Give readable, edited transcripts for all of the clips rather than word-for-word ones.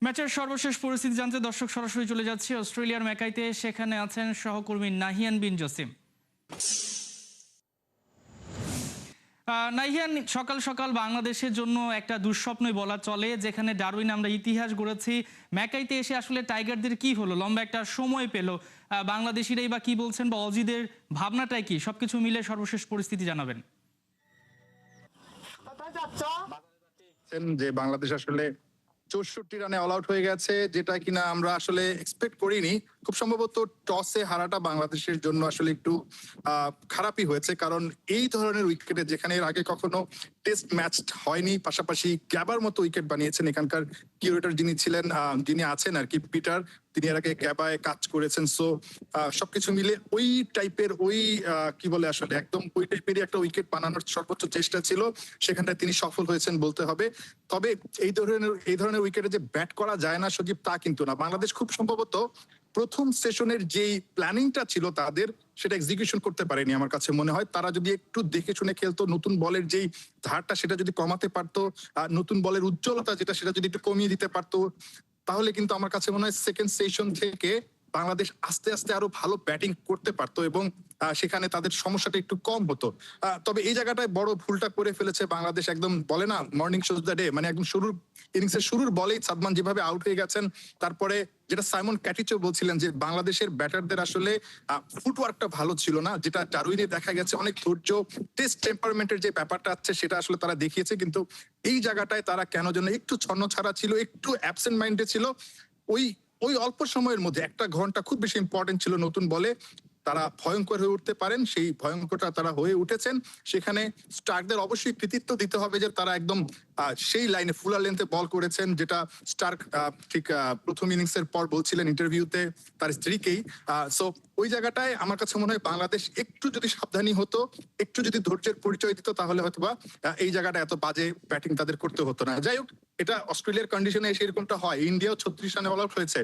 ম্যাচের সর্বশেষ পরিস্থিতি জানতে দর্শক সরাসরি চলে যাচ্ছে অস্ট্রেলিয়ার ম্যাকাইতে। সেখানে আছেন সহকর্মী নাহিয়ান বিন জসিম। নাহিয়ান, সকাল সকাল বাংলাদেশের জন্য একটা দুঃস্বপ্নই বলা চলে, যেখানে ডারউইন আমরা ইতিহাস গড়েছি। ম্যাকাইতে এসে আসলে টাইগারদের কি হলো? লম্বা একটা সময় পেল, বাংলাদেশিরাই বা কি বলছেন, বা অজিদের ভাবনাটাই কি? সবকিছু মিলে সর্বশেষ পরিস্থিতি জানাবেন। যে বাংলাদেশ আসলে 64 রানে অল আউট হয়ে গেছে, যেটা কিনা আমরা আসলে এক্সপেক্ট করিনি। খুব সম্ভবত টসে হারাটা বাংলাদেশের জন্য আসলে একটু খারাপই হয়েছে, কারণ এই ধরনের উইকেটে যেখানে এর আগে কখনো টেস্ট ম্যাচ হয়নি, পাশাপাশি গ্যাবার মতো উইকেট বানিয়েছেন এখানকার কিউরেটর যিনি ছিলেন, যিনি আছেন আর কি, পিটার, তিনি এর আগে গ্যাবায় কাজ করেছেন। সো সবকিছু মিলে ওই টাইপের কি বলে আসলে একদম ওই টাইপেরই একটা উইকেট বানানোর সর্বোচ্চ চেষ্টা ছিল, সেখানটায় তিনি সফল হয়েছেন বলতে হবে। তবে এই ধরনের উইকেটে যে ব্যাট করা যায় না সজীব, তা কিন্তু না। বাংলাদেশ খুব সম্ভবত প্রথম সেশনের যেই প্ল্যানিংটা ছিল তাদের, সেটা এক্সিকিউশন করতে পারেনি আমার কাছে মনে হয়। তারা যদি একটু দেখে শুনে খেলতো, নতুন বলের যেই ধারটা সেটা যদি কমাতে পারতো, নতুন বলের উজ্জ্বলতা যেটা সেটা যদি একটু কমিয়ে দিতে পারতো, তাহলে কিন্তু আমার কাছে মনে হয় সেকেন্ড সেশন থেকে বাংলাদেশ আস্তে আস্তে আরো ভালো ব্যাটিং করতে পারতো এবং সেখানে তাদের সমস্যাটা একটু কম হতো। তবে এই জায়গাটায় বড় ভুলটা করে ফেলেছে বাংলাদেশ। একদম বলে না মর্নিং শোজ দ্য ডে, মানে একদম ইনিংসের শুরুর বলেই সাদমান যেভাবে আউট হয়ে গেছেন, তারপরে যেটা সাইমন ক্যাটিচো বলছিলেন যে বাংলাদেশের ব্যাটারদের আসলে ফুটওয়ার্কটা ভালো ছিল না, যেটা ডারউইনে দেখা গেছে। অনেক ধৈর্য, টেস্ট টেম্পারমেন্টের যে ব্যাপারটা আছে সেটা আসলে তারা দেখিয়েছে, কিন্তু এই জায়গাটায় তারা কেন যেন একটু ছন্ন ছাড়া ছিল, একটু অ্যাবসেন্ট মাইন্ডে ছিল। ওই ওই অল্প সময়ের মধ্যে একটা ঘন্টা খুব বেশি ইম্পর্টেন্ট ছিল নতুন বলে তারা ভয়ঙ্কর হয়ে উঠতে পারেন, সেই ভয়ঙ্করটা তারা হয়ে উঠেছেন। সেখানে স্টার্কদের অবশ্যই কৃতিত্ব দিতে হবে যে তারা একদম সেই লাইনে ফুলার লেন্থে বল করেছেন, যেটা স্টার্ক ঠিক প্রথম ইনিংসের পর বলছিলেন ইন্টারভিউতে তার স্ত্রীকেই। সো ওই জায়গাটায় আমার কাছে মনে হয় বাংলাদেশ একটু যদি সাবধানী হতো, একটু যদি ধৈর্যের পরিচয় দিত, তাহলে হয়তোবা এই জায়গাটা এত বাজে ব্যাটিং তাদের করতে হতো না। যাই হোক, এটা অস্ট্রেলিয়ার কন্ডিশনে এসে এরকমটা হয়। ইন্ডিয়াও 36 রানে অল আউট হয়েছে।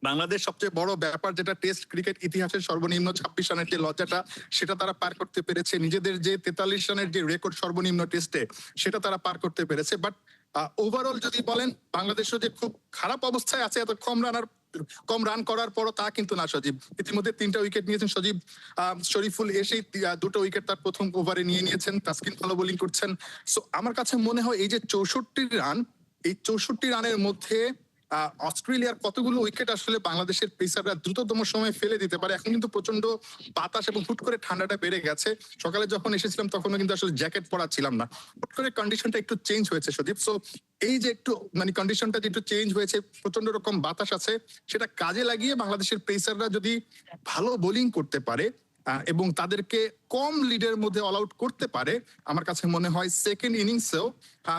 বাংলাদেশ সবচেয়ে বড় ব্যাপার যেটা টেস্ট ক্রিকেট ইতিহাসের সর্বনিম্ন 26 রানের যে লজ্জাটা, সেটা তারা পার করতে পেরেছে। নিজেদের যে 43 রানের যে রেকর্ড সর্বনিম্ন টেস্টে, সেটা তারা পার করতে পেরেছে। বাট ওভারঅল যদি বলেন বাংলাদেশও যে খুব খারাপ অবস্থায় আছে এত কম রান করার পরও, তা কিন্তু না সজীব। ইতিমধ্যে 3টা উইকেট নিয়েছেন সজীব। শরীফুল এসেই 2টো উইকেট তার প্রথম ওভারে নিয়ে নিয়েছেন। তাসকিন ভালো বোলিং করছেন। সো আমার কাছে মনে হয় এই যে 64 রান, এই 64 রানের মধ্যে অস্ট্রেলিয়ার কতগুলো উইকেট আসলে বাংলাদেশের পেসাররা দ্রুততম সময়ে ফেলে দিতে পারে। এখন কিন্তু প্রচন্ড বাতাস এবং হুট করে ঠান্ডাটা বেড়ে গেছে। সকালে যখন এসেছিলাম তখনও কিন্তু আসলে জ্যাকেট পরা ছিলাম না। হুট করে কন্ডিশনটা একটু চেঞ্জ হয়েছে সদীপ। সো এই যে একটু মানে কন্ডিশনটা যে একটু চেঞ্জ হয়েছে, প্রচন্ড রকম বাতাস আছে, সেটা কাজে লাগিয়ে বাংলাদেশের পেসাররা যদি ভালো বোলিং করতে পারে এবং তাদেরকে কম লিডের মধ্যে অল আউট করতে পারে, আমার কাছে মনে হয় সেকেন্ড ইনিংসেও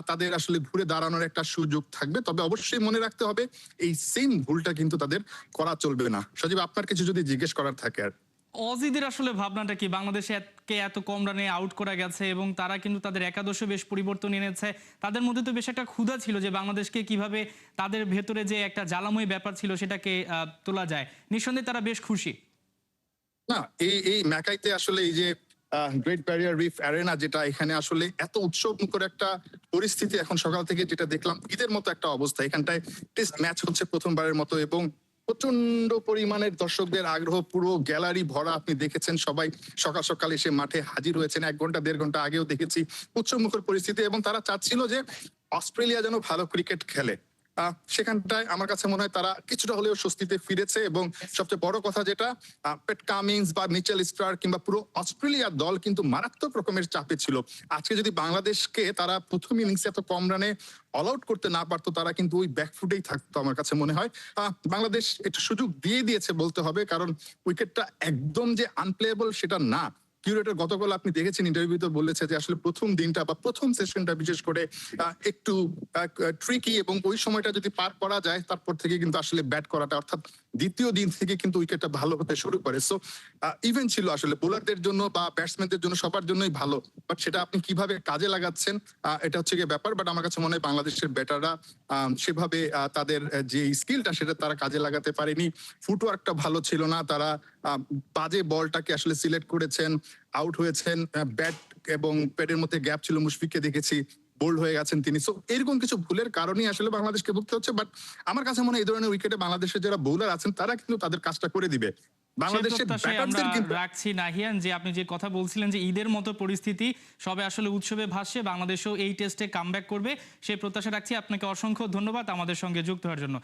তাদের আসলে ঘুরে দাঁড়ানোর একটা সুযোগ থাকবে। তবে অবশ্যই মনে রাখতে হবে এই সেম ভুলটা কিন্তু তাদের করা চলবে না। সজীব, আপনার কিছু যদি জিজ্ঞেস করার থাকে। আর অজিদের আসলে ভাবনাটা কি? বাংলাদেশে এত কম রানে আউট করা গেছে এবং তারা কিন্তু তাদের একাদশে বেশ পরিবর্তন এনেছে। তাদের মধ্যে তো বেশ একটা ক্ষুধা ছিল যে বাংলাদেশকে কিভাবে তাদের ভেতরে যে একটা জ্বালাময় ব্যাপার ছিল সেটাকে তোলা যায়। নিঃসন্দেহে তারা বেশ খুশি। না, এই ম্যাকাইতে আসলে এই যে গ্রেট ব্যারিয়ার রিফ অ্যারেনা, যেটা এখানে আসলে এত উৎসব মুখর একটা পরিস্থিতি, এখন সকাল থেকে যেটা দেখলাম ঈদের মতো একটা অবস্থা। এখানটায় টেস্ট ম্যাচ হচ্ছে প্রথমবারের মতো এবং প্রচন্ড পরিমাণের দর্শকদের আগ্রহ, পুরো গ্যালারি ভরা। আপনি দেখেছেন সবাই সকাল সকাল এসে মাঠে হাজির হয়েছেন। 1 ঘন্টা 1.5 ঘন্টা আগেও দেখেছি উৎসব মুখর পরিস্থিতি, এবং তারা চাচ্ছিল যে অস্ট্রেলিয়া যেন ভালো ক্রিকেট খেলে। সেখানটায় আমার কাছে মনে হয় তারা কিছুটা হলেও স্বস্তিতে ফিরেছে। এবং সবচেয়ে বড় কথা যেটা, পেট কামিন্স বা মিচেল স্টার্ক কিংবা পুরো অস্ট্রেলিয়ার দল কিন্তু মারাত্মক রকমের চাপে ছিল। আজকে যদি বাংলাদেশকে তারা প্রথম ইনিংসে এত কম রানে অল আউট করতে না পারতো, তারা কিন্তু ওই ব্যাকফুটেই থাকতো আমার কাছে মনে হয়। বাংলাদেশ একটু সুযোগ দিয়ে দিয়েছে বলতে হবে, কারণ উইকেটটা একদম যে আনপ্লেয়েবল সেটা না। কিউরেটর গতকাল আপনি দেখেছেন ইন্টারভিউতে বলেছে যে আসলে প্রথম দিনটা বা প্রথম সেশনটা বিশেষ করে একটু ট্রিকি, এবং ওই সময়টা যদি পার করা যায় তারপর থেকে কিন্তু আসলে ব্যাট করাটা, অর্থাৎ দ্বিতীয় দিন থেকে কিন্তু উইকেটটা ভালো হতে শুরু করে। সো ইভেন ছিল আসলে বোলারদের জন্য বা ব্যাটসম্যানদের জন্য সবার জন্যই ভালো। বাট সেটা আপনি কিভাবে কাজে লাগাচ্ছেন, এটা হচ্ছে গিয়ে ব্যাপার। বাট আমার কাছে মনে হয় বাংলাদেশের ব্যাটাররা সেভাবে তাদের যে স্কিলটা সেটা তারা কাজে লাগাতে পারেনি। ফুটওয়ার্কটা ভালো ছিল না। তারা বাজে বলটাকে আসলে সিলেক্ট করেছেন, আউট হয়েছেন। ব্যাট এবং প্যাডের মধ্যে গ্যাপ ছিল, মুশফিককে দেখেছি বোল্ড হয়ে গেছেন তিনি। সো এরকম কিছু ভুলের কারণেই আসলে বাংলাদেশকে ভুগতে হচ্ছে। বাট আমার কাছে মনে হয় এই ধরনের উইকেটে বাংলাদেশের যারা বোলার আছেন তারা কিন্তু তাদের কাজটা করে দিবে। সেই বাংলাদেশের প্রত্যাশায় আমরা ব্যাটারদের কিন্তু রাখছি নাহিয়ান, যে আপনি যে কথা বলছিলেন যে ঈদের মতো পরিস্থিতি, সবে আসলে উৎসবে ভাসছে, বাংলাদেশও এই টেস্টে কামব্যাক করবে সেই প্রত্যাশা রাখছি। আপনাকে অসংখ্য ধন্যবাদ আমাদের সঙ্গে যুক্ত হওয়ার জন্য।